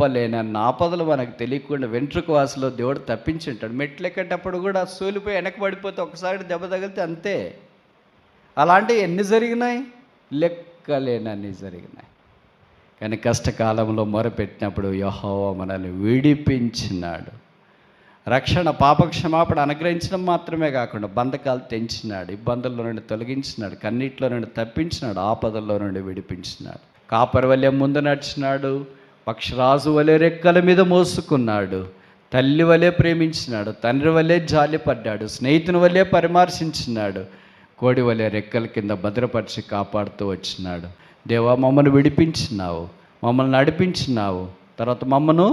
చెప్పలేనన్న ఆపదలు మనకు తెలియకుండా వెంట్రుక వాసులో దేవుడు తప్పించి ఉంటాడు. మెట్లు ఎక్కేటప్పుడు కూడా సూలిపోయి వెనక్కి పడిపోతే ఒకసారి దెబ్బ తగిలితే అంతే. అలాంటివి ఎన్ని జరిగినాయి? లెక్కలేనన్ని జరిగినాయి. కానీ కష్టకాలంలో మొరపెట్టినప్పుడు యెహోవా మనల్ని విడిపించినాడు. రక్షణ, పాపక్షమాపణ అనుగ్రహించడం మాత్రమే కాకుండా బంధకాలు తెంచినాడు, ఇబ్బందుల్లో నుండి తొలగించినాడు, కన్నీటిలో నుండి తప్పించినాడు, ఆపదల్లో నుండి విడిపించినాడు. కాపరి వలె ముందు నడిచినాడు, పక్షరాజు వలె రెక్కల మీద మోసుకున్నాడు, తల్లి వలె ప్రేమించినాడు, తండ్రి వలె జాలిపడ్డాడు, స్నేహితుని వలె పరామర్శించినాడు, కోడి వలె రెక్కల కింద భద్రపరిచి కాపాడుతూ వచ్చినాడు. దేవా, మమ్మల్ని విడిపించినావు, మమ్మల్ని నడిపించినావు, తర్వాత మమ్మను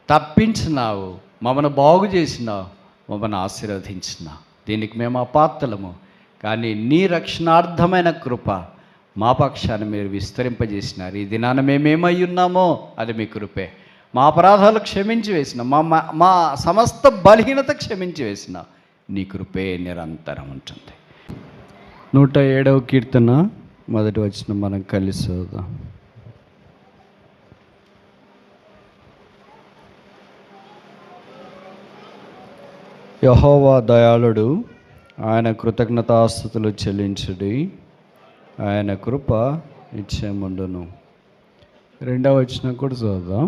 తప్పించినావు, మమ్మల్ని బాగు చేసినావు, మమ్మల్ని ఆశీర్వదించినావు. దీనికి మేము అపాత్రలము, కానీ నీ రక్షణార్థమైన కృప మా పక్షాన్ని మీరు విస్తరింపజేసినారు. ఈ దినాన మేమేమై ఉన్నామో అది మీ కృపే. మా అపరాధాలు క్షమించి వేసిన, మా సమస్త బలహీనత క్షమించి వేసిన నీ కృపే నిరంతరం ఉంటుంది. 107వ కీర్తన మొదటి వచనం మనం కలిసి చూద్దాం. యెహోవా దయాళుడు, ఆయన కృతజ్ఞతాస్తుతులు చెల్లించుడి, ఆయన కృప నిత్యముండును. 2వ వచనం కూడా చూద్దాం.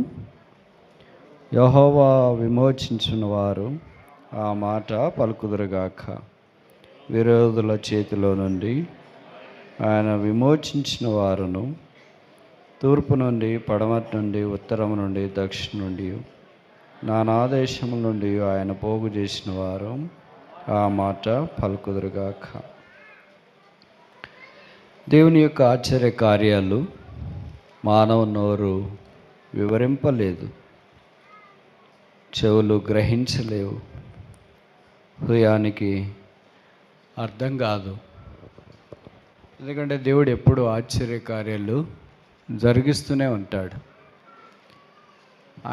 యెహోవా విమోచించిన వారు ఆ మాట పలుకుదురుగాక. విరోధుల చేతిలో నుండి ఆయన విమోచించిన వారును, తూర్పు నుండి, పడమటి నుండి, ఉత్తరం నుండి, దక్షిణం నుండి, నానా దేశముల నుండి ఆయన పోగు చేసిన వారు ఆ మాట పలుకుదురుగాక. దేవుని యొక్క ఆశ్చర్య కార్యాలు మానవ నోరు వివరింపలేదు, చెవులు గ్రహించలేవు, హృదయానికి అర్థం కాదు. ఎందుకంటే దేవుడు ఎప్పుడు ఆశ్చర్య కార్యాలు జరిగిస్తూనే ఉంటాడు.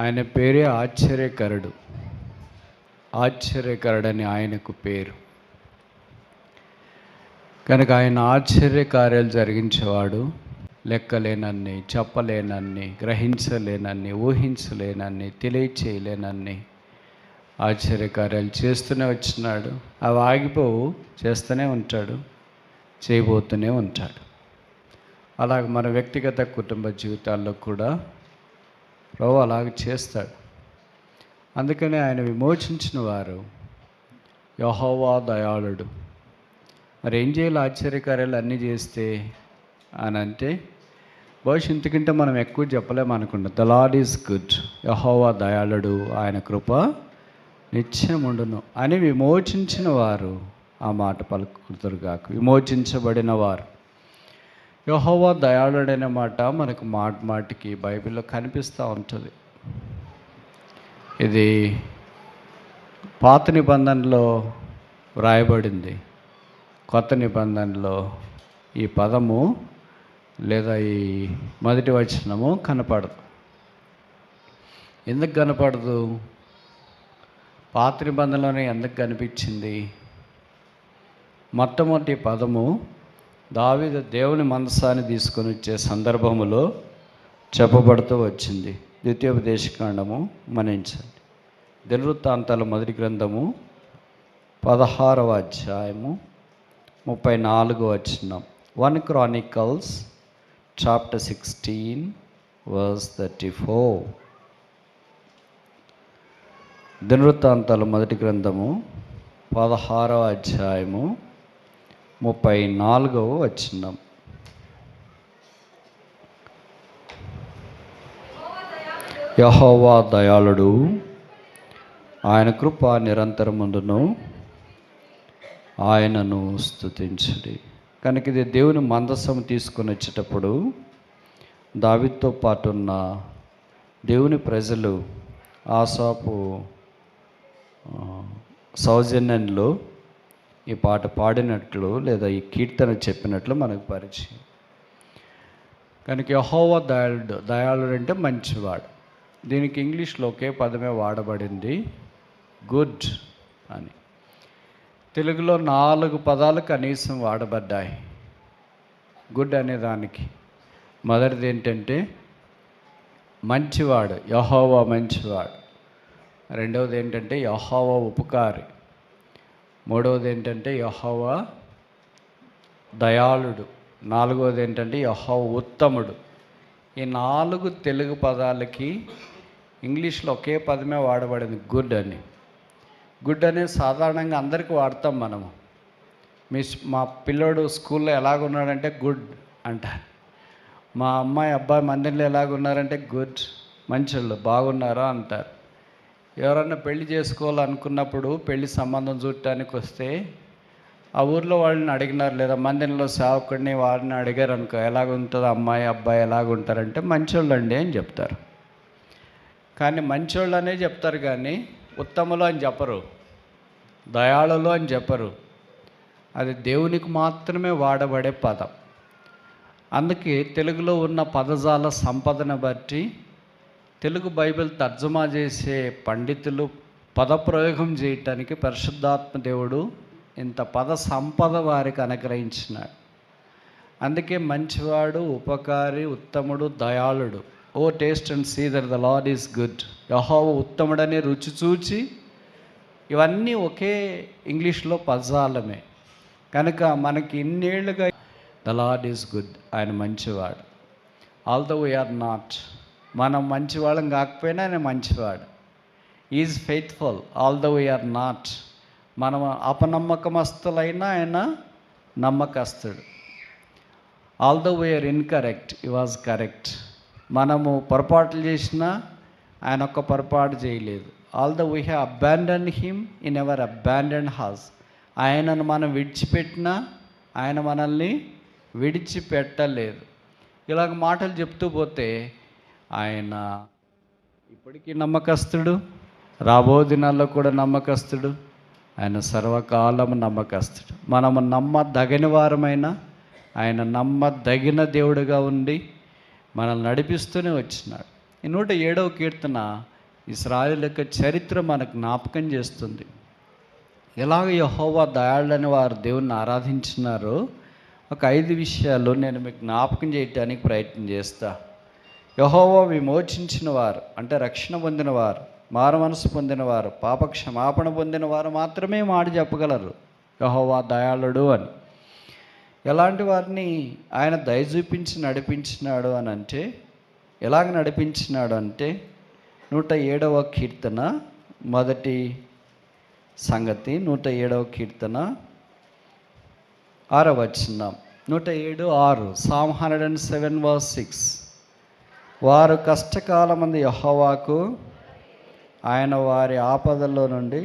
ఆయన పేరే ఆశ్చర్యకరుడు. ఆశ్చర్యకరుడని ఆయనకు పేరు. కనుక ఆయన ఆశ్చర్య కార్యాలు జరిగించేవాడు. లెక్కలేనన్ని, చెప్పలేనన్ని, గ్రహించలేనన్ని, ఊహించలేనన్ని, తెలియచేయలేనన్ని ఆశ్చర్యకార్యాలు చేస్తూనే వచ్చినాడు. అవి ఆగిపోవు, చేస్తూనే ఉంటాడు, చేయబోతూనే ఉంటాడు. అలాగ మన వ్యక్తిగత కుటుంబ జీవితాల్లో కూడా ప్రభు అలాగ చేస్తాడు. అందుకనే ఆయన విమోచించిన వారు యెహోవా దయాళుడు. మరి ఏం చేయాలి? ఆశ్చర్యకార్యాలు అన్నీ చేస్తే అని అంటే బహుశా ఇంతకంటే మనం ఎక్కువ చెప్పలేమనుకుంటాం. ద లార్డ్ ఈజ్ గుడ్, యెహోవా దయాళుడు, ఆయన కృప నిత్యముండును అని విమోచించిన వారు ఆ మాట పలుకుదురుగాక. విమోచించబడిన వారు. యెహోవా దయాళుడైన మాట మనకు మాటికి బైబిల్లో కనిపిస్తూ ఉంటుంది. ఇది పాత నిబంధనలో వ్రాయబడింది. కొత్త నిబంధనలో ఈ పదము లేదా ఈ మొదటి వచనము కనపడదు. ఎందుకు కనపడదు? పాత నిబంధనలోనే ఎందుకు కనిపించింది? మొట్టమొదటి పదము దావీదు దేవుని మందసాన్ని తీసుకొని వచ్చే సందర్భములో చెప్పబడుతూ వచ్చింది. ద్వితీయోపదేశకాండము మనించండి. దినవృత్తాంతాల మొదటి గ్రంథము 16వ అధ్యాయము 34వ వచనం. 1 Chronicles chapter 16 verse 34. దినవృత్తాంతాల మొదటి గ్రంథము 16వ అధ్యాయము 34వ వచనం. యెహోవా దయాళుడు, ఆయన కృప నిరంతరముండును, ఆయనను స్తుతించుడి. కనుక ఇది దేవుని మందసం తీసుకొని వచ్చేటప్పుడు దావీదుతో పాటు ఉన్న దేవుని ప్రజలు ఆసాపు సౌజన్యంలో ఈ పాట పాడినట్లు లేదా ఈ కీర్తన చెప్పినట్లు మనకు పరిచయం. కనుక యెహోవా దయాళుడు అంటే మంచివాడు. దీనికి ఇంగ్లీష్లో ఒకే పదమే వాడబడింది, గుడ్ అని. తెలుగులో 4 పదాలు కనీసం వాడబడ్డాయి గుడ్ అనే దానికి. మొదటిది ఏంటంటే మంచివాడు, యెహోవా మంచివాడు. రెండవది ఏంటంటే యెహోవా ఉపకారి. మూడవది ఏంటంటే యెహోవా దయాళుడు. నాలుగవది ఏంటంటే యెహోవా ఉత్తముడు. ఈ 4 తెలుగు పదాలకి ఇంగ్లీష్లో ఒకే పదమే వాడబడింది, గుడ్ అని. గుడ్ అనేది సాధారణంగా అందరికీ వాడతాం మనము. మా పిల్లోడు స్కూల్లో ఎలాగున్నాడంటే గుడ్ అంటారు. మా అమ్మాయి అబ్బాయి మందిరంలో ఎలాగున్నారంటే గుడ్, మంచోళ్ళు, బాగున్నారా అంటారు. ఎవరన్నా పెళ్లి చేసుకోవాలనుకున్నప్పుడు పెళ్లి సంబంధం చూడటానికి వస్తే ఆ ఊర్లో వాళ్ళని అడిగినారు, లేదా మందిరంలో సేవకుడిని వారిని అడిగారు అనుకో, ఎలాగుంటుంది అమ్మాయి అబ్బాయి ఎలాగుంటారంటే మంచోళ్ళు అండి అని చెప్తారు. కానీ మంచోళ్ళు అనే చెప్తారు, కానీ ఉత్తములు అని చెప్పరు, దయాళులు అని చెప్పరు. అది దేవునికి మాత్రమే వాడబడే పదం. అందుకే తెలుగులో ఉన్న పదజాల సంపదను బట్టి తెలుగు బైబిల్ తర్జుమా చేసే పండితులు పదప్రయోగం చేయటానికి పరిశుద్ధాత్మ దేవుడు ఇంత పద సంపద వారికి అనుగ్రహించినాడు. అందుకే మంచివాడు, ఉపకారి, ఉత్తముడు, దయాళుడు. O taste and see that the Lord is good. యెహోవా ఉత్తముడనే రుచి చూచి, ఇవన్నీ ఒకే ఇంగ్లీష్లో పదజాలమే. కనుక మనకి ఇన్నేళ్లుగా ద లార్డ్ ఈజ్ గుడ్, ఆయన మంచివాడు. ఆల్దో వీఆర్ నాట్, మనం మంచివాళ్ళం కాకపోయినా ఆయన మంచివాడు. Is faithful although we are not, మనం అపనమ్మకమస్తులైనా ఆయన నమ్మకస్తుడు. Although we are incorrect he was correct, మనము పొరపాట్లు చేసినా ఆయన ఒక్క పొరపాటు చేయలేదు. Although we have abandon him he'll never abandon us, ఆయనను మనం విడిచిపెట్టినా ఆయన మనల్ని విడిచిపెట్టలేదు. ఇలాగ మాటలు చెప్తూ పోతే ఆయన ఇప్పటికీ నమ్మకస్తుడు, రాబో దినాల్లో కూడా నమ్మకస్తుడు, ఆయన సర్వకాలము నమ్మకస్తుడు. మనము నమ్మదగిన వారమైన ఆయన నమ్మదగిన దేవుడిగా ఉండి మనల్ని నడిపిస్తూనే వచ్చినాడు. ఈ 107వ కీర్తన ఇశ్రాయేలు యొక్క చరిత్ర మనకు జ్ఞాపకం చేస్తుంది. ఎలాగ యెహోవా దయాళుడని వారు దేవుణ్ణి ఆరాధించినారో ఒక 5 విషయాలు నేను మీకు జ్ఞాపకం చేయడానికి ప్రయత్నం చేస్తా. యెహోవా విమోచించిన వారు అంటే రక్షణ పొందిన వారు, మారు మనసు పొందినవారు, పాప క్షమాపణ పొందిన వారు మాత్రమే మాట చెప్పగలరు యెహోవా దయాళుడు అని. ఎలాంటి వారిని ఆయన దయ చూపించి నడిపించినాడు అని అంటే, ఎలాగ నడిపించినాడు అంటే 107వ కీర్తన మొదటి సంగతి, 107వ కీర్తన 6వ వచనం. 107:6 Psalm 107:6. వారు కష్టకాలమందు యెహోవాకు ఆయన వారి ఆపదల్లో నుండి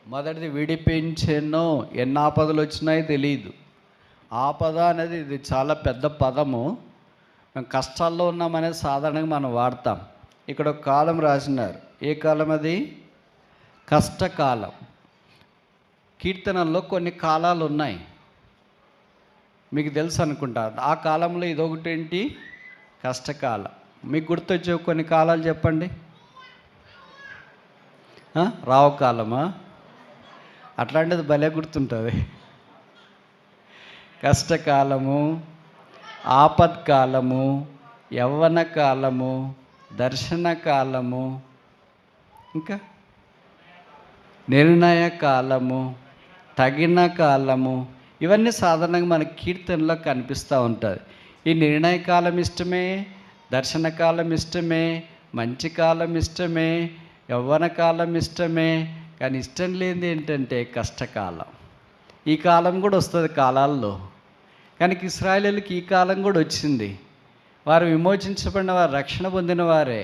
మొదటిది విడిపించెను. ఎన్ని ఆపదలు వచ్చినాయో తెలియదు. ఆపద అనేది ఇది చాలా పెద్ద పదము. మేము కష్టాల్లో ఉన్నామనేది సాధారణంగా మనం వాడతాం. ఇక్కడ ఒక కాలం రాసినారు. ఏ కాలం అది? కష్టకాలం. కీర్తనల్లో కొన్ని కాలాలు ఉన్నాయి, మీకు తెలుసు అనుకుంటా. ఆ కాలంలో ఇదొకటి ఏంటి? కష్టకాలం. మీకు గుర్తొచ్చే కొన్ని కాలాలు చెప్పండి. రావు కాలమా? అట్లాంటిది భలే గుర్తుంటుంది. కష్టకాలము, ఆపత్కాలము, యవ్వన కాలము, దర్శన కాలము, ఇంకా నిర్ణయ కాలము, తగిన కాలము, ఇవన్నీ సాధారణంగా మన కీర్తనలో కనిపిస్తూ ఉంటుంది. ఈ నిర్ణయ కాలం ఇష్టమే, దర్శన కాలం ఇష్టమే, మంచి కాలం ఇష్టమే, యవ్వన కాలం ఇష్టమే. కానీ ఇష్టం లేనిది ఏంటంటే కష్టకాలం. ఈ కాలం కూడా వస్తుంది కాలాల్లో. కానీ ఇశ్రాయేలీయులకి ఈ కాలం కూడా వచ్చింది. వారు విమోచించబడిన వారు, రక్షణ పొందిన వారే.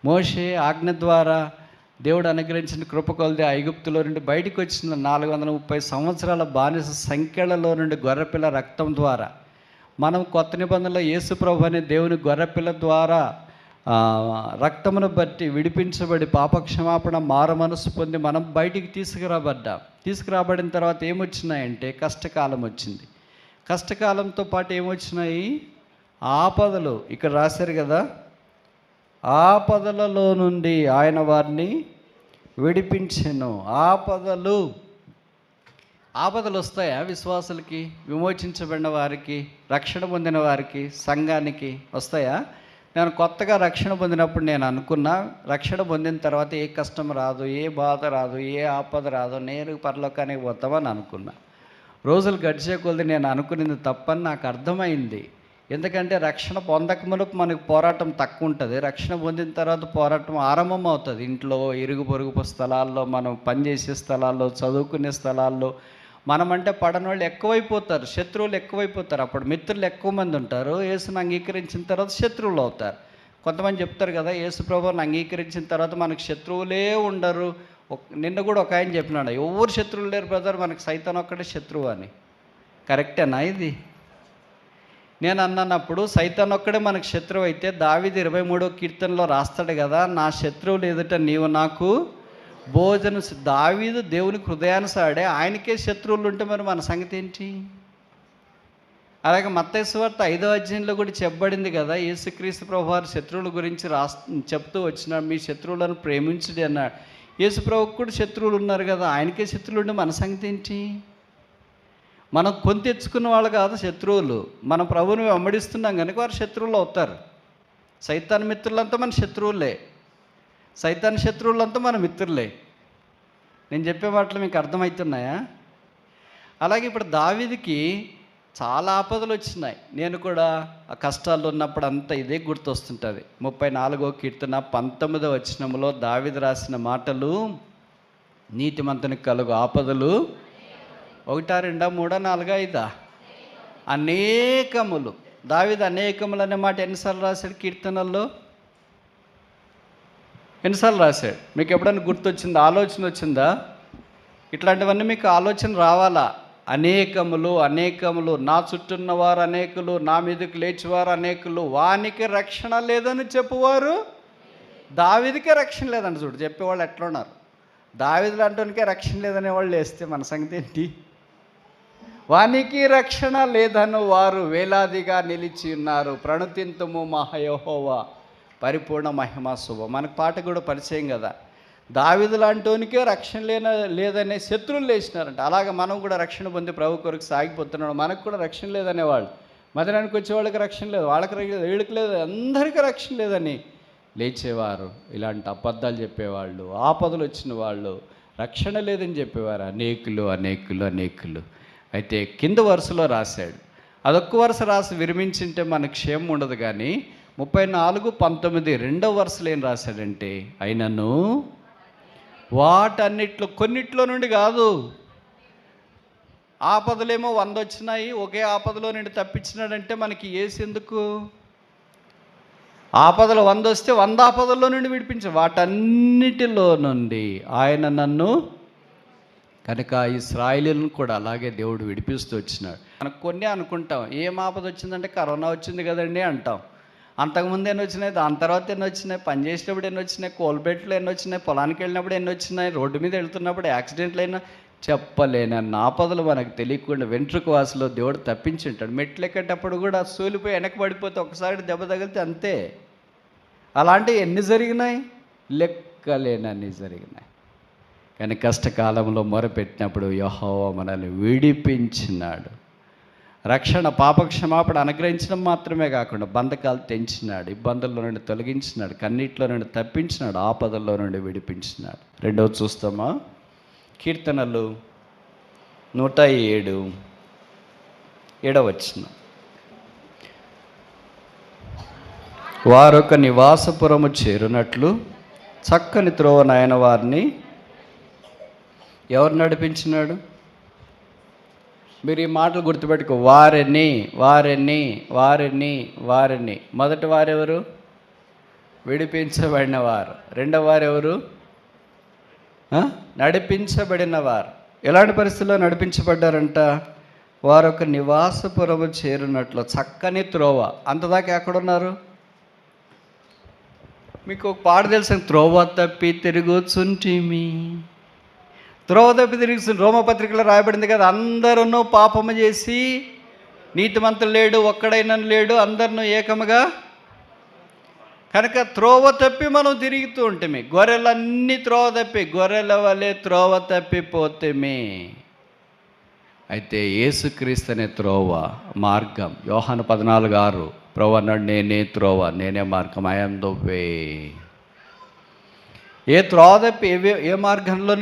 మోషే ఆజ్ఞ ద్వారా దేవుడు అనుగ్రహించిన కృప కొలది ఐగుప్తులో నుండి బయటకు వచ్చిన 430 సంవత్సరాల బానిస సంఖ్యలలో నుండి గొర్రెపిల్ల రక్తం ద్వారా మనం కొత్త నిబంధనలో యేసుప్రభు అనే దేవుని గొర్రెపిల్ల ద్వారా రక్తమును బట్టి విడిపించబడి పాపక్షమాపణ మారు మనసు పొంది మనం బయటికి తీసుకురాబడ్డాం. తీసుకురాబడిన తర్వాత ఏమొచ్చినాయంటే కష్టకాలం వచ్చింది. కష్టకాలంతో పాటు ఏమొచ్చినాయి? ఆపదలు. ఇక్కడ రాశారు కదా, ఆపదలలో నుండి ఆయన వారిని విడిపించెను. ఆపదలు వస్తాయా విశ్వాసులకి? విమోచించబడిన వారికి, రక్షణ పొందిన వారికి, సంఘానికి వస్తాయా? నేను కొత్తగా రక్షణ పొందినప్పుడు నేను అనుకున్నా, రక్షణ పొందిన తర్వాత ఏ కష్టం రాదు, ఏ బాధ రాదు, ఏ ఆపద రాదు, నేను పరలోకానికి పోతామని అనుకున్నా. రోజులు గడిచే కొలది నేను అనుకునేది తప్పని నాకు అర్థమైంది. ఎందుకంటే రక్షణ పొందక మునుపు మనకు పోరాటం తక్కువ ఉంటుంది, రక్షణ పొందిన తర్వాత పోరాటం ఆరంభం అవుతుంది. ఇంట్లో, ఇరుగు పొరుగు స్థలాల్లో, మనం పనిచేసే స్థలాల్లో, చదువుకునే స్థలాల్లో మనమంటే పడని వాళ్ళు ఎక్కువైపోతారు, శత్రువులు ఎక్కువైపోతారు. అప్పుడు మిత్రులు ఎక్కువ మంది ఉంటారు. యేసుని అంగీకరించిన తర్వాత శత్రువులు అవుతారు. కొంతమంది చెప్తారు కదా, యేసు ప్రభువుని అంగీకరించిన తర్వాత మనకు శత్రువులే ఉండరు. నిన్న కూడా ఒక ఆయన చెప్పినాడు, ఎవరు శత్రువులు లేరు బ్రదర్, మనకు సైతాన్ ఒక్కడే శత్రువు అని. కరెక్టేనా ఇది? నేను అన్నప్పుడు సైతాన్ ఒక్కడే మనకు శత్రువు అయితే దావీదు 23వ కీర్తనలో రాస్తాడు కదా, నా శత్రువులు ఎదుట నీవు నాకు భోజనం. దావీదు దేవునికి హృదయానుసాడే, ఆయనకే శత్రువులు ఉంటే మరి మన సంగతి ఏంటి? అలాగే మత్తయి సువార్త 5వ అధ్యాయంలో కూడా చెప్పబడింది కదా, యేసుక్రీస్తు ప్రభువారు శత్రువుల గురించి చెప్తూ వచ్చినాడు, మీ శత్రువులను ప్రేమించుడి అన్నాడు. యేసు ప్రభువుకు కూడా శత్రువులు ఉన్నారు కదా, ఆయనకే శత్రువులు ఉంటే మన సంగతి ఏంటి? మనం కొని తెచ్చుకున్న వాళ్ళు కాదు శత్రువులు, మన ప్రభువుని వెంబడిస్తున్నాం కనుక వారు శత్రువులు అవుతారు. సైతాన్ మిత్రులంతా మన శత్రువులే, సైతాన్ శత్రువులంతా మన మిత్రులే. నేను చెప్పే మాటలు మీకు అర్థమవుతున్నాయా? అలాగే ఇప్పుడు దావీదుకి చాలా ఆపదలు వచ్చినాయి. నేను కూడా ఆ కష్టాల్లో ఉన్నప్పుడు అంతా ఇదే గుర్తొస్తుంటుంది. 34వ కీర్తన 19వ వచనంలో దావీదు రాసిన మాటలు, నీతిమంతునికి కలుగు ఆపదలు 1, 2, 3, 4, 5 అనేకములు. దావీదు అనేకములు అనే మాట ఎన్నిసార్లు రాశాడు కీర్తనల్లో? ఎన్నిసార్లు రాశాడు? మీకు ఎప్పుడైనా గుర్తొచ్చిందా, ఆలోచన వచ్చిందా? ఇట్లాంటివన్నీ మీకు ఆలోచన రావాలా. అనేకములు అనేకములు, నా చుట్టూన్నవారు అనేకులు, నా మీదకి లేచివారు అనేకులు, వానికి రక్షణ లేదని చెప్పువారు. దావీదుకే రక్షణ లేదని చూడు చెప్పేవాళ్ళు ఎట్లా ఉన్నారు. దావీదులు అంటూనికే రక్షణ లేదనే వాళ్ళు వేస్తే మన సంగతి ఏంటి? వానికి రక్షణ లేదని వారు వేలాదిగా నిలిచి ఉన్నారు, ప్రణుతింతుము మహయెహోవా పరిపూర్ణ మహిమా శుభ. మనకు పాట కూడా పరిచయం కదా, దావీదులు అంటోనికే రక్షణ లేదనే శత్రువులు లేచినారంట. అలాగే మనం కూడా రక్షణ పొంది ప్రభు కొరకు సాగిపోతున్నాడు, మనకు కూడా రక్షణ లేదనేవాళ్ళు, మదనానికి వచ్చే వాళ్ళకి రక్షణ లేదు, వాళ్ళకి వీళ్ళకి లేదు, అందరికీ రక్షణ లేదని లేచేవారు. ఇలాంటి అబద్ధాలు చెప్పేవాళ్ళు, ఆపదలు వచ్చిన వాళ్ళు, రక్షణ లేదని చెప్పేవారు అనేకులు అనేకులు అనేకులు. అయితే కింద వరుసలో రాశాడు, అదొక్క వరుస రాసి విరమించింటే మనకు క్షేమం ఉండదు. కానీ 34:19 రెండవ వరుసలో ఏం రాశాడంటే, అయినను వాటన్నిట్లో కొన్నిట్లో నుండి కాదు, ఆపదలేమో 100 వచ్చినాయి, ఒకే ఆపదలో నుండి తప్పించినాడంటే మనకి యేసు ఎందుకు? ఆపదలు 100 వస్తే 100 ఆపదల్లో నుండి విడిపించాడు, వాటన్నిటిలో నుండి ఆయన నన్ను. కనుక ఇశ్రాయేలును కూడా అలాగే దేవుడు విడిపిస్తూ వచ్చినాడు. మనకు కొన్ని అనుకుంటాం, ఏం ఆపద వచ్చిందంటే కరోనా వచ్చింది కదండి అంటాం. అంతకుముందు ఎన్ని వచ్చినాయి, దాని తర్వాత ఎన్ని వచ్చినాయి, పని చేసేటప్పుడు ఎన్ని వచ్చినాయి, కోల్బెట్లు ఎన్ని వచ్చినాయి, పొలానికి వెళ్ళినప్పుడు ఎన్ని వచ్చినాయి, రోడ్డు మీద వెళ్తున్నప్పుడు యాక్సిడెంట్లు అయినా, చెప్పలేనన్న ఆపదలు మనకు తెలియకుండా వెంట్రుక వాసులో దేవుడు తప్పించుంటాడు. మెట్లు ఎక్కేటప్పుడు కూడా సూలిపోయి వెనక్కి పడిపోతే ఒకసారి దెబ్బ తగిలితే అంతే. అలాంటివి ఎన్ని జరిగినాయి, లెక్కలేనన్ని జరిగినాయి. కానీ కష్టకాలంలో మొరపెట్టినప్పుడు యెహోవా మనల్ని విడిపించినాడు. రక్షణ, పాపక్షమాపణ అనుగ్రహించడం మాత్రమే కాకుండా బంధకాలు తెంచినాడు, ఇబ్బందుల్లో నుండి తొలగించినాడు, కన్నీటిలో నుండి తప్పించినాడు, ఆపదల్లో నుండి విడిపించినాడు. రెండవది చూస్తామా, కీర్తనలు 107 7వ వచనం, వారొక నివాసపురము చేరునట్లు చక్కని త్రోవనైన వారిని ఎవరు నడిపించినాడు? మీరు ఈ మాటలు గుర్తుపెట్టుకో, వారిని వారిని వారిని వారిని. మొదటి వారెవరు? విడిపించబడిన వారు. రెండవ వారెవరు? నడిపించబడిన వారు. ఎలాంటి పరిస్థితుల్లో నడిపించబడ్డారంట? వారొక నివాసపురము చేరునట్లు చక్కని త్రోవ. అంతదాకా ఎక్కడున్నారు? మీకు ఒక పాట తెలుసు, త్రోవ తప్పి తిరుగుచుంటిమి. త్రోవ తప్పి తిరిగి రోమపత్రికలో రాయబడింది కదా, అందరూ పాపము చేసి నీతిమంతులు లేడు, ఒక్కడైనా లేడు, అందరినూ ఏకముగా. కనుక త్రోవ తప్పి మనం తిరుగుతూ ఉంటమే, గొర్రెలన్నీ త్రోవ తప్పి, గొర్రెల వలె త్రోవ తప్పిపోతమే. అయితే యేసుక్రీస్తు అనే త్రోవ, మార్గం. యోహాను 14:6 ప్రభు అన్నాడు, నేనే త్రోవ, నేనే మార్గం, ఐ యామ్ ద వే. ఏ త్రోవ తప్పి ఏ మార్గంలో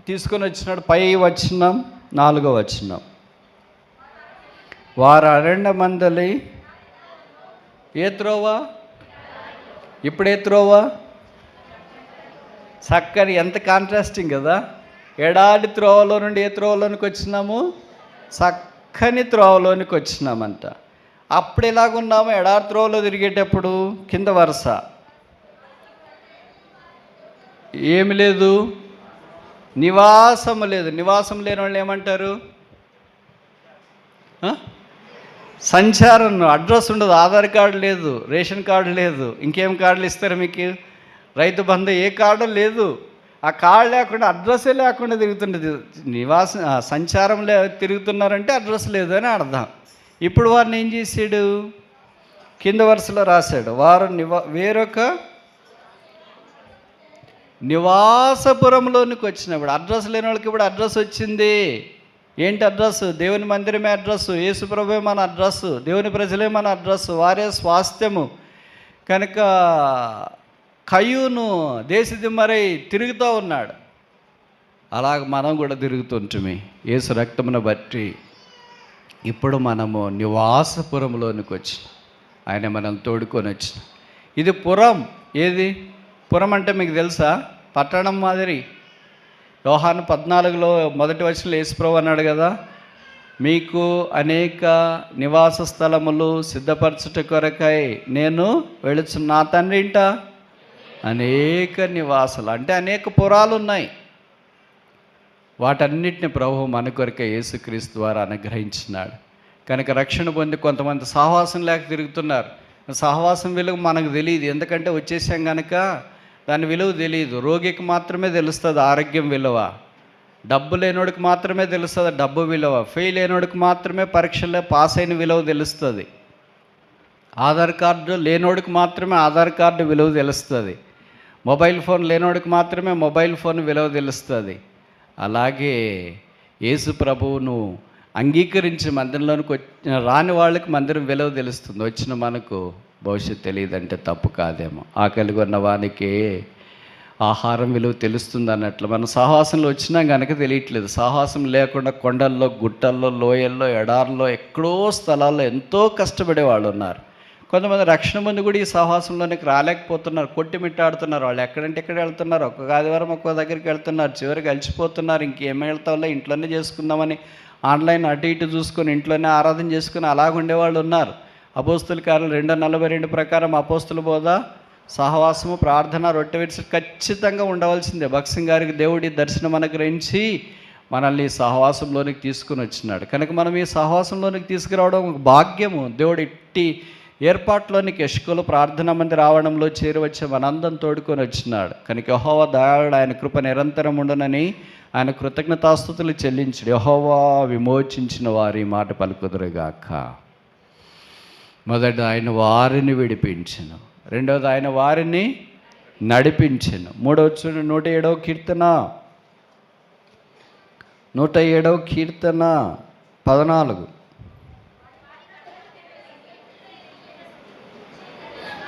తీసుకొని వచ్చినాడు? పై వచనం 4వ వచనం, వారు అరణ్య మందలి ఏ త్రోవ? ఇప్పుడు ఏ త్రోవ? చక్కని, ఎంత కాంట్రాస్టింగ్ కదా. ఎడారి త్రోవలో నుండి ఏ త్రోవలోనికి వచ్చినాము? చక్కని త్రోవలోనికి వచ్చినామంట. అప్పుడు ఎలాగున్నాము? ఎడారి త్రోవలో తిరిగేటప్పుడు కింద వరుస ఏమి లేదు, నివాసము లేదు. నివాసం లేని వాళ్ళు ఏమంటారు? సంచారం, అడ్రస్ ఉండదు, ఆధార్ కార్డు లేదు, రేషన్ కార్డు లేదు, ఇంకేం కార్డులు ఇస్తారు మీకు? రైతు బంధు ఏ కార్డు లేదు. ఆ కార్డు లేకుండా, అడ్రస్సే లేకుండా తిరుగుతుండేది. సంచారం తిరుగుతున్నారంటే అడ్రస్ లేదు అని అర్థం. ఇప్పుడు వారిని ఏం చేశాడు? కింద వరుసలో రాశాడు, వారు వేరొక నివాసపురంలోనికి వచ్చినప్పుడు. అడ్రస్ లేని వాళ్ళకి ఇప్పుడు అడ్రస్ వచ్చింది. ఏంటి అడ్రస్? దేవుని మందిరమే అడ్రస్సు, యేసుప్రభువే మన అడ్రస్సు, దేవుని ప్రజలే మన అడ్రస్సు, వారే స్వాస్థ్యము. కనుక కయ్యూను దేశదిమ్మరై తిరుగుతూ ఉన్నాడు. అలాగ మనం కూడా తిరుగుతుంటుమి యేసు రక్తమును బట్టి. ఇప్పుడు మనము నివాసపురంలోనికి వచ్చి ఆయన మనం తోడుకొని వచ్చిన. ఇది పురం. ఏది పురం అంటే మీకు తెలుసా? పట్టణం మాదిరి. యోహాను 14లో మొదటి వచనంలో యేసుప్రభు అన్నాడు కదా, మీకు అనేక నివాస స్థలములు సిద్ధపరచుట కొరకై నేను వెళుచున్న, నా తండ్రి ఇంట అనేక నివాసాలు, అంటే అనేక పురాలు ఉన్నాయి. వాటన్నిటిని ప్రభు మన కొరకే యేసుక్రీస్తు ద్వారా అనుగ్రహించినాడు. కనుక రక్షణ పొంది కొంతమంది సహవాసం లేక తిరుగుతున్నారు. సహవాసం విలువ మనకు తెలియదు, ఎందుకంటే వచ్చేసాం కనుక దాని విలువ తెలియదు. రోగికి మాత్రమే తెలుస్తుంది ఆరోగ్యం విలువ, డబ్బు లేనోడికి మాత్రమే తెలుస్తుంది డబ్బు విలువ, ఫెయిల్ అయినోడికి మాత్రమే పరీక్షల్లో పాస్ అయిన విలువ తెలుస్తుంది, ఆధార్ కార్డు లేనోడికి మాత్రమే ఆధార్ కార్డు విలువ తెలుస్తుంది, మొబైల్ ఫోన్ లేనోడికి మాత్రమే మొబైల్ ఫోన్ విలువ తెలుస్తుంది. అలాగే యేసు ప్రభువును అంగీకరించి మందిరంలోనికి రాని వాళ్ళకి మందిరం విలువ తెలుస్తుంది, వచ్చిన మనకు భవిష్యత్తు తెలియదంటే తప్పు కాదేమో. ఆకలి కొన్న వానికి ఆహారం విలువ తెలుస్తుంది అన్నట్లు మన సహవాసంలో వచ్చినా కనుక తెలియట్లేదు. సహవాసం లేకుండా కొండల్లో, గుట్టల్లో, లోయల్లో, ఎడార్లో, ఎక్కడో స్థలాల్లో ఎంతో కష్టపడే వాళ్ళు ఉన్నారు. కొంతమంది రక్షణ ముందు కూడా ఈ సహవాసంలోనికి రాలేకపోతున్నారు, కొట్టిమిట్టాడుతున్నారు. వాళ్ళు ఎక్కడంటే ఎక్కడ వెళ్తున్నారు, ఒక్క ఆదివారం ఒక్కో దగ్గరికి వెళ్తున్నారు, చివరికి అలసిపోతున్నారు. ఇంకేం వెళ్తావులే, ఇంట్లోనే చేసుకుందామని ఆన్లైన్ అటు ఇటు చూసుకొని ఇంట్లోనే ఆరాధన చేసుకుని అలాగుండేవాళ్ళు ఉన్నారు. అపోస్తుల కార్యాలు 2:42 ప్రకారం అపోస్తుల బోధ, సహవాసము, ప్రార్థన, రొట్టె విడిచి ఖచ్చితంగా ఉండవలసిందే. భక్సింగ్ గారికి దేవుడి దర్శనం అనుగ్రహించి మనల్ని సహవాసంలోనికి తీసుకుని వచ్చినాడు. కనుక మనం ఈ సహవాసంలోనికి తీసుకురావడం ఒక భాగ్యము. దేవుడు ఇట్టి ఏర్పాట్లోనికి యెషుకలు ప్రార్థన మంది రావడంలో చేరువచ్చే మనందరం తోడుకొని వచ్చినాడు. కనుక యెహోవా దయాళుడు, ఆయన కృప నిరంతరం ఉండనని ఆయన కృతజ్ఞతాస్తుతులు చెల్లించుడు. యెహోవా విమోచించిన వారి మాట పలుకుదురుగాక. మొదట ఆయన వారిని విడిపించెను, రెండవది ఆయన వారిని నడిపించెను. మూడవది 107వ కీర్తన 14.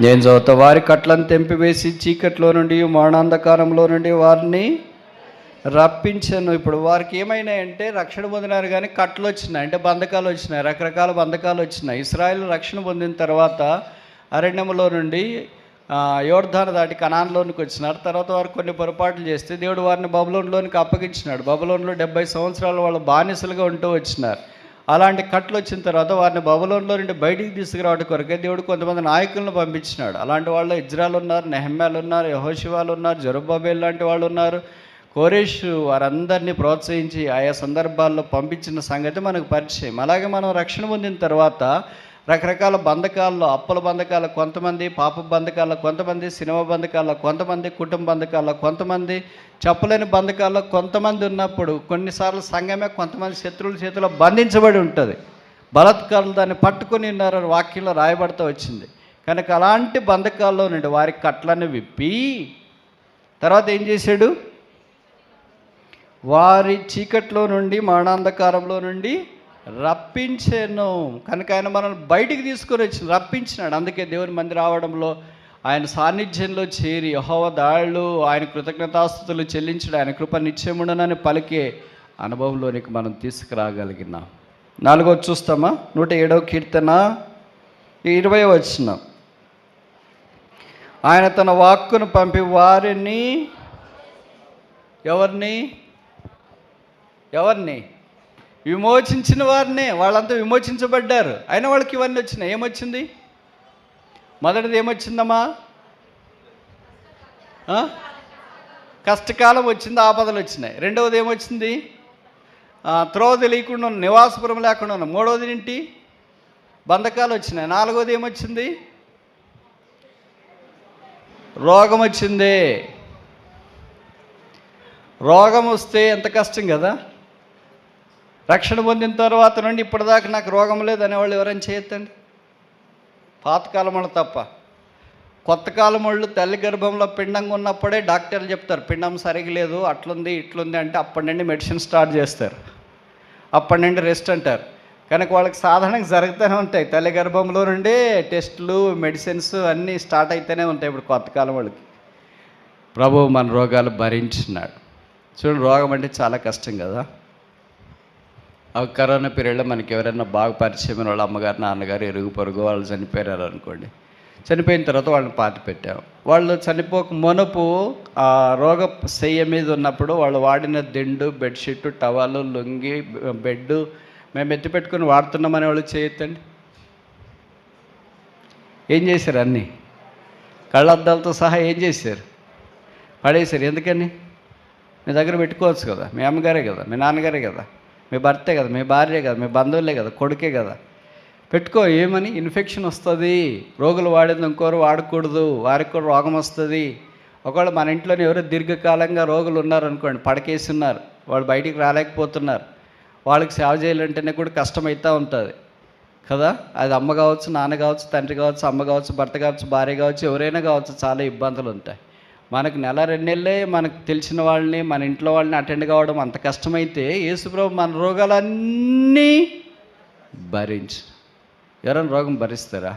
నేను చదువుతా, వారి కట్లను తెంపివేసి చీకట్లో నుండి మరణాంధకారంలో నుండి వారిని రప్పించాను. ఇప్పుడు వారికి ఏమైనాయంటే రక్షణ పొందినారు కానీ కట్లు వచ్చినాయి, అంటే బంధకాలు వచ్చినాయి, రకరకాల బంధకాలు వచ్చినాయి. ఇశ్రాయేలు రక్షణ పొందిన తర్వాత అరణ్యంలో నుండి యోర్దాను దాటి కనాన్లోనికి వచ్చినారు. తర్వాత వారు కొన్ని పొరపాట్లు చేస్తే దేవుడు వారిని బబులోనులోనికి అప్పగించినాడు. బబులోనులో 70 సంవత్సరాలు వాళ్ళు బానిసలుగా ఉంటూ వచ్చినారు. అలాంటి కట్లు వచ్చిన తర్వాత వారిని బబులోనులో నుండి బయటికి తీసుకురావడం కొరకే దేవుడు కొంతమంది నాయకులను పంపించినాడు. అలాంటి వాళ్ళు ఇజ్రాయెలు ఉన్నారు, నెహమ్యాలు ఉన్నారు, యెహోషువాలు ఉన్నారు, జెరుబ్బాబెల్ లాంటి వాళ్ళు ఉన్నారు. కోరేషు వారందరినీ ప్రోత్సహించి ఆయా సందర్భాల్లో పంపించిన సంగతి మనకు పరిచయం. అలాగే మనం రక్షణ పొందిన తర్వాత రకరకాల బంధకాల్లో, అప్పుల బంధకాల్లో కొంతమంది, పాప బంధకాల్లో కొంతమంది, సినిమా బంధకాల్లో కొంతమంది, కుటుంబ బంధకాల్లో కొంతమంది, చెప్పలేని బంధకాల్లో కొంతమంది ఉన్నప్పుడు కొన్నిసార్లు సంఘమే కొంతమంది శత్రువుల చేతిలో బంధించబడి ఉంటుంది. బలాత్కారులు దాన్ని పట్టుకొని ఉన్నారని వాక్యంలో రాయబడుతూ వచ్చింది. కనుక అలాంటి బంధకాల్లో నుండి వారి కట్లను విప్పి తర్వాత ఏం చేశాడు? వారి చీకట్లో నుండి, మరణాంధకారంలో నుండి రప్పించాను. కనుక ఆయన మనల్ని బయటికి తీసుకొని వచ్చి రప్పించినాడు. అందుకే దేవుని మందిరం రావడంలో, ఆయన సాన్నిధ్యంలో చేరి యెహోవా దాళ్ళు ఆయన కృతజ్ఞతాస్తుతులు చెల్లించడం, ఆయన కృప నిత్యముండునని పలికే అనుభవంలోనికి మనం తీసుకురాగలిగినాం. 4వది చూస్తామా? 107వ కీర్తన 20వ వచనం. ఆయన తన వాక్కును పంపి వారిని ఎవరిని విమోచించిన వారినే. వాళ్ళంతా విమోచించబడ్డారు, అయినా వాళ్ళకి ఇవన్నీ వచ్చినాయి. ఏమొచ్చింది? మొదటిది ఏమొచ్చిందమ్మా? కష్టకాలం వచ్చింది, ఆపదలు వచ్చినాయి. రెండవది ఏమొచ్చింది? త్రోవ తెలియకుండా ఉన్న, నివాసపురం లేకుండా ఉన్న. మూడవది ఏంటి? బంధకాలు వచ్చినాయి. 4వది ఏమొచ్చింది? రోగం వచ్చింది. రోగం వస్తే ఎంత కష్టం కదా. రక్షణ పొందిన తర్వాత నుండి ఇప్పటిదాకా నాకు రోగం లేదు అనేవాళ్ళు ఎవరైనా చేయొద్దండి. పాతకాలం వాళ్ళు తప్ప. కొత్త కాలం వాళ్ళు తల్లి గర్భంలో పిండంగా ఉన్నప్పుడే డాక్టర్లు చెప్తారు పిండం సరిగ్గా లేదు, అట్లుంది ఇట్లుంది అంటే అప్పటి నుండి మెడిసిన్ స్టార్ట్ చేస్తారు, అప్పటి నుండి రెస్ట్ అంటారు. కనుక వాళ్ళకి సాధారణంగా జరుగుతూనే ఉంటాయి. తల్లి గర్భంలో నుండే టెస్టులు, మెడిసిన్స్ అన్నీ స్టార్ట్ అయితేనే ఉంటాయి. ఇప్పుడు కొత్త కాలం వాళ్ళకి ప్రభువు మన రోగాలు భరించినాడు. చూడండి, రోగం అంటే చాలా కష్టం కదా. కరోనా పీరియడ్లో మనకి ఎవరైనా బాగా పరిచయమైన వాళ్ళ అమ్మగారు, నాన్నగారు, ఇరుగు పొరుగు వాళ్ళు చనిపోయారు అనుకోండి. చనిపోయిన తర్వాత వాళ్ళని పాతి పెట్టాం. వాళ్ళు చనిపోక మునుపు ఆ రోగ శయ్య మీద ఉన్నప్పుడు వాళ్ళు వాడిన దిండు, బెడ్షీట్, టవలు, లుంగి, బెడ్డు మేము ఎత్తి పెట్టుకుని వాడుతున్నామని వాళ్ళు చేయొద్దండి. ఏం చేశారు? అన్నీ కళ్ళద్దాలతో సహా ఏం చేశారు? పడేశారు. ఎందుకని? మీ దగ్గర పెట్టుకోవచ్చు కదా. మీ అమ్మగారే కదా, మీ నాన్నగారే కదా, మీ భర్తే కదా, మీ భార్యే కదా, మీ బంధువులే కదా, కొడుకే కదా. పెట్టుకో. ఏమని? ఇన్ఫెక్షన్ వస్తుంది. రోగులు వాడింది ఇంకోరు వాడకూడదు, వారికి కూడా రోగం వస్తుంది. ఒకవేళ మన ఇంట్లోనే ఎవరో దీర్ఘకాలంగా రోగులు ఉన్నారనుకోండి, పడకేసి ఉన్నారు, వాళ్ళు బయటికి రాలేకపోతున్నారు, వాళ్ళకి సేవ చేయాలంటేనే కూడా కష్టమవుతూ ఉంటుంది కదా. అది అమ్మ కావచ్చు, నాన్న కావచ్చు, తండ్రి కావచ్చు, అమ్మ కావచ్చు, భర్త కావచ్చు, భార్య కావచ్చు, ఎవరైనా కావచ్చు, చాలా ఇబ్బందులు ఉంటాయి. మనకు నెల 2 నెలలే మనకు తెలిసిన వాళ్ళని, మన ఇంట్లో వాళ్ళని అటెండ్ కావడం అంత కష్టమైతే యేసుప్రభు మన రోగాలన్నీ భరించి. ఎవరైనా రోగం భరిస్తారా?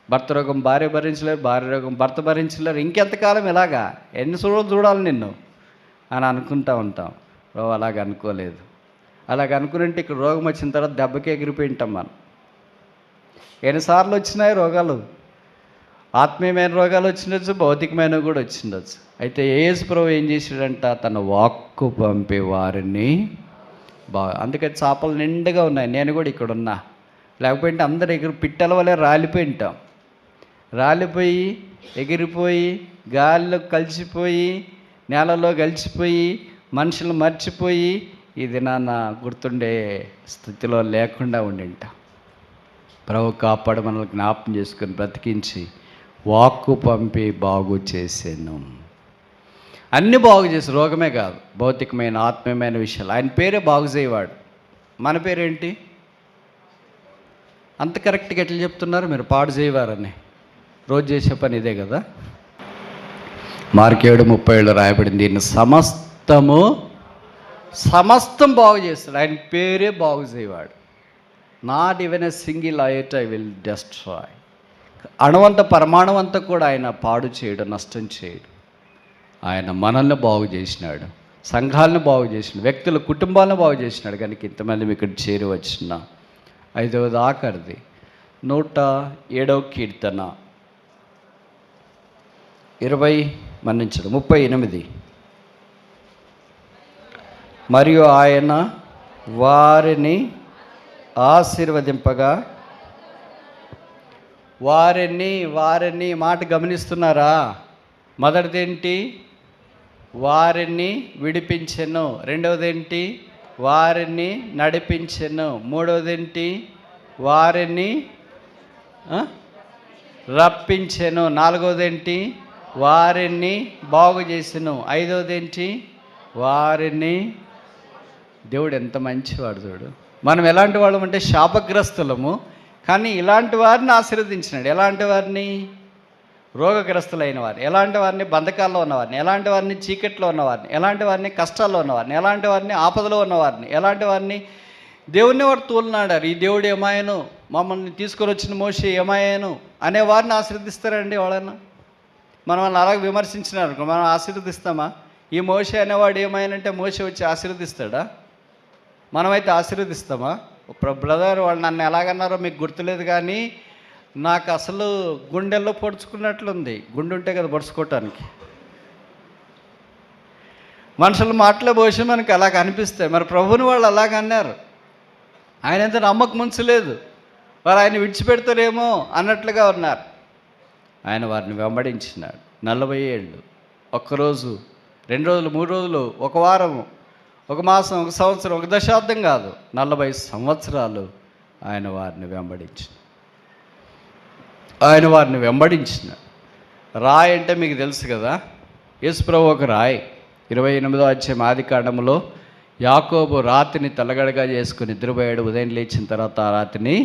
భర్త రోగం భార్య భరించలేరు, భార్య రోగం భర్త భరించలేరు. ఇంకెంతకాలం ఇలాగా? ఎన్ని రోజులు చూడాలి నిన్ను అని అనుకుంటూ ఉంటాం. అలాగ అనుకోలేదు. అలాగ అనుకునంటే ఇక్కడ రోగం వచ్చిన తర్వాత దెబ్బకి ఎగిరిపోయి ఉంటాం మనం. ఎన్నిసార్లు వచ్చినాయి రోగాలు? ఆత్మీయమైన రోగాలు వచ్చిండొచ్చు, భౌతికమైనవి కూడా వచ్చిండొచ్చు. అయితే యేసు ప్రభువు ఏం చేశాడంట? తన వాక్కు పంపే వారిని అందుకని చేపలు నిండుగా ఉన్నాయి. నేను కూడా ఇక్కడ ఉన్నా, లేకపోతే అందరు పిట్టల వల్లే రాలిపోయి ఉంటాం. రాలిపోయి, ఎగిరిపోయి, గాలిలో కలిసిపోయి, నేలలో కలిసిపోయి, మనుషులు మర్చిపోయి, ఇది నాన్న గుర్తుండే స్థితిలో లేకుండా ఉండింటాం. ప్రభు కాపాడు మనల్ని జ్ఞాపకం చేసుకొని బ్రతికించి వాక్కు పంపి బాగు చేసాను. అన్నీ బాగు చేసి, రోగమే కాదు, భౌతికమైన ఆత్మీయమైన విషయాలు. ఆయన పేరే బాగు చేయవాడు. మన పేరేంటి? అంత కరెక్ట్గా ఎట్లా చెప్తున్నారు మీరు? పాడు చేయవారని. రోజు చేసే పని ఇదే కదా. మార్కు 7:37 రాయబడింది, దీన్ని సమస్తం బాగు చేస్తాడు. ఆయన పేరే బాగు చేయవాడు. Not even a single iota I will destroy. అణువంత పరమాణువంతా కూడా ఆయన పాడు చేయడు, నష్టం చేయడు. ఆయన మనల్ని బాగు చేసినాడు, సంఘాలను బాగు చేసినాడు, వ్యక్తుల కుటుంబాలను బాగు చేసినాడు. కనుక ఇంతమంది ఇక్కడ చేరి వచ్చిన 5వది ఆఖరిది 107వ కీర్తన 38. మరియు ఆయన వారిని ఆశీర్వదింపగా, వారిని మాట గమనిస్తున్నారా? మొదటిది ఏంటి? వారిని విడిపించెను. రెండవది ఏంటి? వారిని నడిపించెను. మూడవది ఏంటి? వారిని రప్పించెను. నాలుగవది ఏంటి? వారిని బాగు చేసెను. ఐదవది ఏంటి? వారిని. దేవుడు ఎంత మంచివాడు చూడు. మనం ఎలాంటి వాళ్ళం అంటే శాపగ్రస్తులము, కానీ ఇలాంటి వారిని ఆశీర్వదించినాడు. ఎలాంటి వారిని? రోగగ్రస్తులైన వారిని. ఎలాంటి వారిని? బంధకాల్లో ఉన్నవారిని. ఎలాంటి వారిని? చీకట్లో ఉన్నవారిని. ఎలాంటి వారిని? కష్టాల్లో ఉన్నవారిని. ఎలాంటి వారిని? ఆపదలో ఉన్నవారిని. ఎలాంటి వారిని? దేవుణ్ణి వారు తోలునాడారు. ఈ దేవుడు ఏమాయను, మమ్మల్ని తీసుకొని వచ్చిన మోషే ఏమాయను అనే వారిని ఆశీర్వదిస్తారండి ఎవరైనా? మనం వాళ్ళని అలాగే విమర్శించినారు, మనం ఆశీర్వదిస్తామా? ఈ మోషే అనేవాడు ఏమాయనంటే మోషే వచ్చి ఆశీర్వదిస్తాడా? మనమైతే ఆశీర్వదిస్తామా? బ్రదర్ వాళ్ళు నన్ను ఎలాగన్నారో మీకు గుర్తులేదు, కానీ నాకు అసలు గుండెల్లో పొడుచుకున్నట్లుంది. గుండె ఉంటే కదా పొడుచుకోవటానికి. మనుషులు మాటలే పోసి మనకి అలాగ అనిపిస్తాయి. మరి ప్రభుని వాళ్ళు అలాగ అన్నారు. ఆయన ఎంత నమ్మకం ఉంచలేదు, వారు ఆయన విడిచిపెడతారేమో అన్నట్లుగా ఉన్నారు. ఆయన వారిని వెంబడించినాడు 40 ఏళ్ళు. ఒక్కరోజు, 2 రోజులు, 3 రోజులు, ఒక వారము, ఒక మాసం, ఒక సంవత్సరం, ఒక దశాబ్దం కాదు, 40 సంవత్సరాలు ఆయన వారిని వెంబడించిన రాయి అంటే మీకు తెలుసు కదా, యేసుప్రభు ఒక రాయి. 28వ అధ్యాయం ఆదికాండములో యాకోబు రాతిని తలగడగా చేసుకుని నిద్రపోయాడు. ఉదయం లేచిన తర్వాత ఆ రాతిని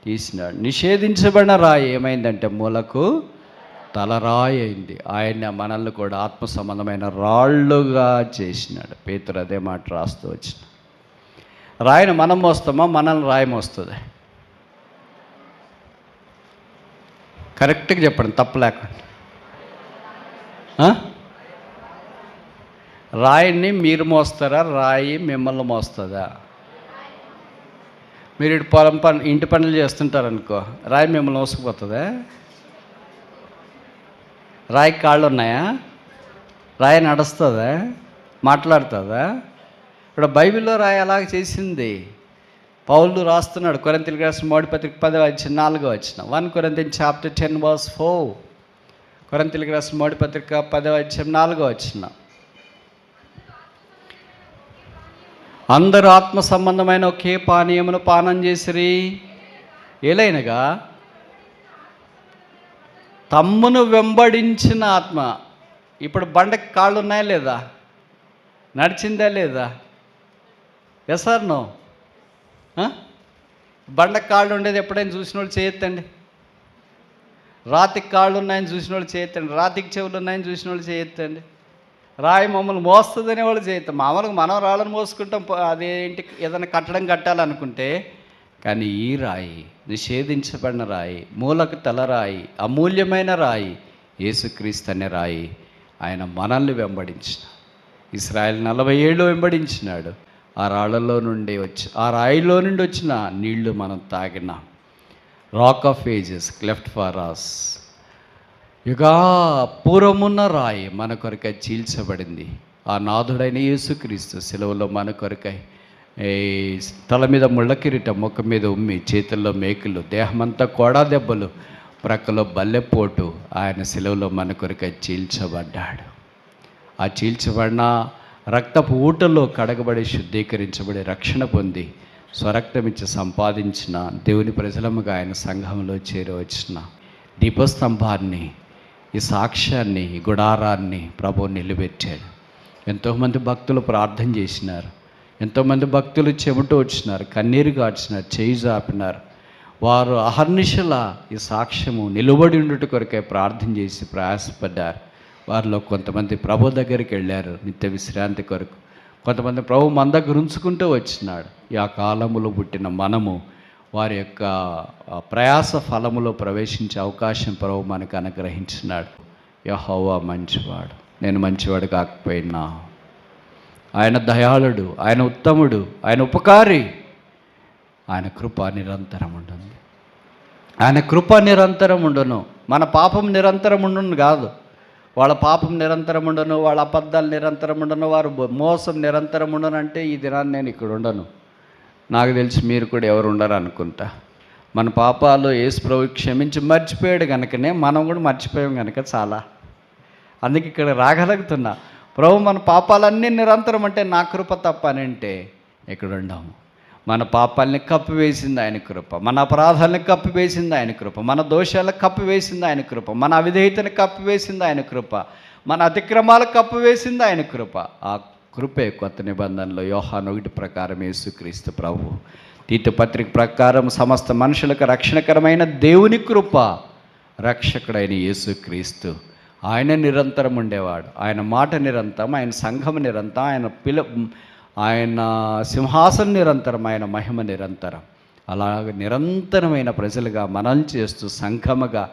తీసినాడు. నిషేధించబడిన రాయి ఏమైందంటే మూలకు తలరాయి అయింది. ఆయన మనల్ని కూడా ఆత్మ సంబంధమైన రాళ్ళుగా చేసినాడు. పేతురు అదే మాట రాస్తూ వచ్చిన. రాయిని మనం మోస్తామా, మనల్ని రాయి మోస్తుంది? కరెక్ట్గా చెప్పండి, తప్పు లేకుండా. రాయిని మీరు మోస్తారా, రాయి మిమ్మల్ని మోస్తుందా? మీరు ఇటు పొలం పని, ఇంటి పనులు చేస్తుంటారనుకో, రాయి మిమ్మల్ని మోసుకుపోతుందా? రాయికి కాళ్ళు ఉన్నాయా? రాయి నడుస్తుందా? మాట్లాడుతుందా? ఇప్పుడు బైబిల్లో రాయి అలాగ చేసింది. పౌలు రాస్తున్నాడు కొరింథీయులకు రాసిన మొదటి పత్రిక 10:4 1 Corinthians chapter 10:4. కొరింథీయులకు రాసిన మొదటి పత్రిక 10:4. అందరూ ఆత్మ సంబంధమైన ఒకే పానీయమును పానం చేసిరి, ఏలైనగా తమ్మును వెంబడించిన ఆత్మ. ఇప్పుడు బండకి కాళ్ళు ఉన్నాయా లేదా? నడిచిందా లేదా? Yes are no? బండకి కాళ్ళు ఉండేది ఎప్పుడైనా చూసిన వాళ్ళు చేయొద్దండి. రాతికి కాళ్ళు ఉన్నాయని చూసిన వాళ్ళు చేయొద్దండి. రాతికి చెవులు ఉన్నాయని చూసిన వాళ్ళు చేయొద్దండి. రాయి మమ్మల్ని మోస్తుందనే వాళ్ళు చేయొద్దు. మామూలుగా మనం రాళ్ళని మోసుకుంటాం, అదేంటి ఏదైనా కట్టడం కట్టాలనుకుంటే. కానీ ఈ రాయి, నిషేధించబడిన రాయి, మూలకు తలరాయి, అమూల్యమైన రాయి, యేసుక్రీస్తు అనే రాయి, ఆయన మనల్ని వెంబడించిన. ఇశ్రాయేలు 40 ఏళ్ళు వెంబడించినాడు. ఆ రాళ్ళలో నుండి ఆ రాయిలో నుండి వచ్చిన నీళ్లు మనం తాగిన. Rock of ages cleft for us. యుగా పూర్వమున్న రాయి మన కొరకై చీల్చబడింది. ఆ నాథుడైన యేసుక్రీస్తు సెలవులో మన కొరకై తల మీద ముళ్ళ కిరీటం, ముఖం మీద ఉమ్మి, చేతుల్లో మేకులు, దేహమంతా కోడా దెబ్బలు, ప్రక్కలో బల్లెపోటు, ఆయన సెలవులో మన కొరకై చీల్చబడ్డాడు. ఆ చీల్చబడిన రక్తపు ఊటలో కడగబడి శుద్ధీకరించబడి రక్షణ పొంది స్వరక్తమిచ్చి సంపాదించిన దేవుని ప్రజలముగా ఆయన సంఘంలో చేరవచ్చిన దీపస్తంభాన్ని, ఈ సాక్ష్యాన్ని, ఈ గుడారాన్ని ప్రభువు నిలబెట్టాడు. ఎంతోమంది భక్తులు ప్రార్థన చేసినారు, ఎంతోమంది భక్తులు చెమట వచ్చినారు, కన్నీరు గార్చినారు, చేయి జాపినారు. వారు అహర్నిశలా ఈ సాక్ష్యము నిలబడి ఉండుట కొరకై ప్రార్థన చేసి ప్రయాసపడ్డారు. వారిలో కొంతమంది ప్రభు దగ్గరికి వెళ్ళారు నిత్య విశ్రాంతి కొరకు, కొంతమంది ప్రభు మన దగ్గర ఉంచుకుంటూ వచ్చినాడు. ఈ ఆ కాలములో పుట్టిన మనము వారి యొక్క ప్రయాస ఫలములో ప్రవేశించే అవకాశం ప్రభు మనకు అనుగ్రహించినాడు. యెహోవా మంచివాడు, నేను మంచివాడు కాకపోయినా ఆయన దయాళుడు, ఆయన ఉత్తముడు, ఆయన ఉపకారి. ఆయన కృప నిరంతరం ఉండను, ఆయన కృప నిరంతరం ఉండను. మన పాపం నిరంతరం ఉండను కాదు, వాళ్ళ పాపం నిరంతరం ఉండను, వాళ్ళ అబద్ధాలు నిరంతరం ఉండను, వారు మోసం నిరంతరం ఉండను. అంటే ఈ దినాన్ని నేను ఇక్కడ ఉండను. నాకు తెలిసి మీరు కూడా ఎవరు ఉండరు అనుకుంటా. మన పాపాలు యేసు ప్రభు క్షమించి మర్చిపోయాడు కనుకనే మనం కూడా మర్చిపోయాం కనుక చాలా. అందుకే ఇక్కడ రాగలుగుతున్నా. ప్రభు మన పాపాలన్నీ నిరంతరం అంటే నా కృప తప్ప అని అంటే ఇక్కడ ఉండము. మన పాపాలని కప్పివేసింది ఆయన కృప, మన అపరాధాలను కప్పివేసింది ఆయన కృప, మన దోషాలకు కప్పివేసింది ఆయన కృప, మన అవిధేయతను కప్పివేసింది ఆయన కృప, మన అతిక్రమాలకు కప్పివేసింది ఆయన కృప. ఆ కృపే కొత్త నిబంధనలో యోహాను 1 ప్రకారం యేసుక్రీస్తు ప్రభు. తీతు పత్రిక ప్రకారం సమస్త మనుషులకు రక్షణకరమైన దేవుని కృప, రక్షకుడైన యేసుక్రీస్తు. ఆయన నిరంతరం ఉండేవాడు, ఆయన మాట నిరంతరం, ఆయన సంఘం నిరంతరం, ఆయన ఆయన సింహాసనం నిరంతరం, ఆయన మహిమ నిరంతరం. అలాగ నిరంతరమైన ప్రజలుగా మనం చేస్తూ సంఘముగా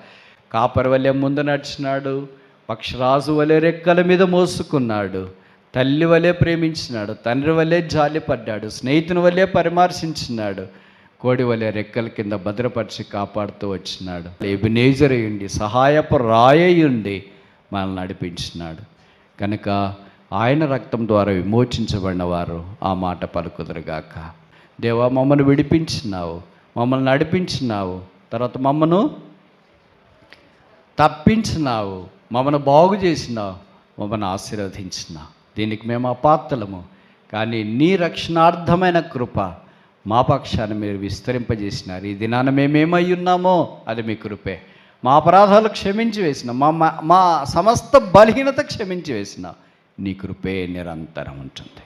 కాపరి వలె ముందు నడిచినాడు, పక్షరాజు వలె రెక్కల మీద మోసుకున్నాడు, తల్లి వలె ప్రేమించినాడు, తండ్రి వలె జాలిపడ్డాడు, స్నేహితుని వలె పరామర్శించినాడు, కోడి వలె రెక్కల కింద భద్రపరిచి కాపాడుతూ వచ్చినాడు. ఎబినేజర్ అయ్యుండి, సహాయపు రాయయుండి మనల్ని నడిపించినాడు. కనుక ఆయన రక్తం ద్వారా విమోచించబడిన వారు ఆ మాట పలుకుదురుగాక. దేవా, మమ్మల్ని విడిపించినావు, మమ్మల్ని నడిపించినావు, తర్వాత మమ్మను తప్పించినావు, మమ్మల్ని బాగు చేసినావు, మమ్మల్ని ఆశీర్వదించినావు. దీనికి మేము అపాత్రలము, కానీ నీ రక్షణార్థమైన కృప మా పక్షాన్ని మీరు విస్తరింపజేసినారు. ఈ దినాన మేమేమై ఉన్నామో అది మీ కృపే. మా అపరాధాలు క్షమించి వేసిన, మా సమస్త బలహీనత క్షమించి వేసిన నీ కృపే నిరంతరం ఉంటుంది.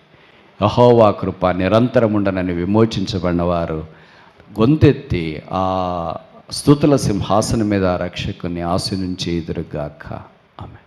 యెహోవా కృప నిరంతరం ఉండనని విమోచించబడిన వారు గొంతెత్తి ఆ స్తుతుల సింహాసనం మీద రక్షకుని ఆశీనుంచి ఎదురుగాక. ఆమె.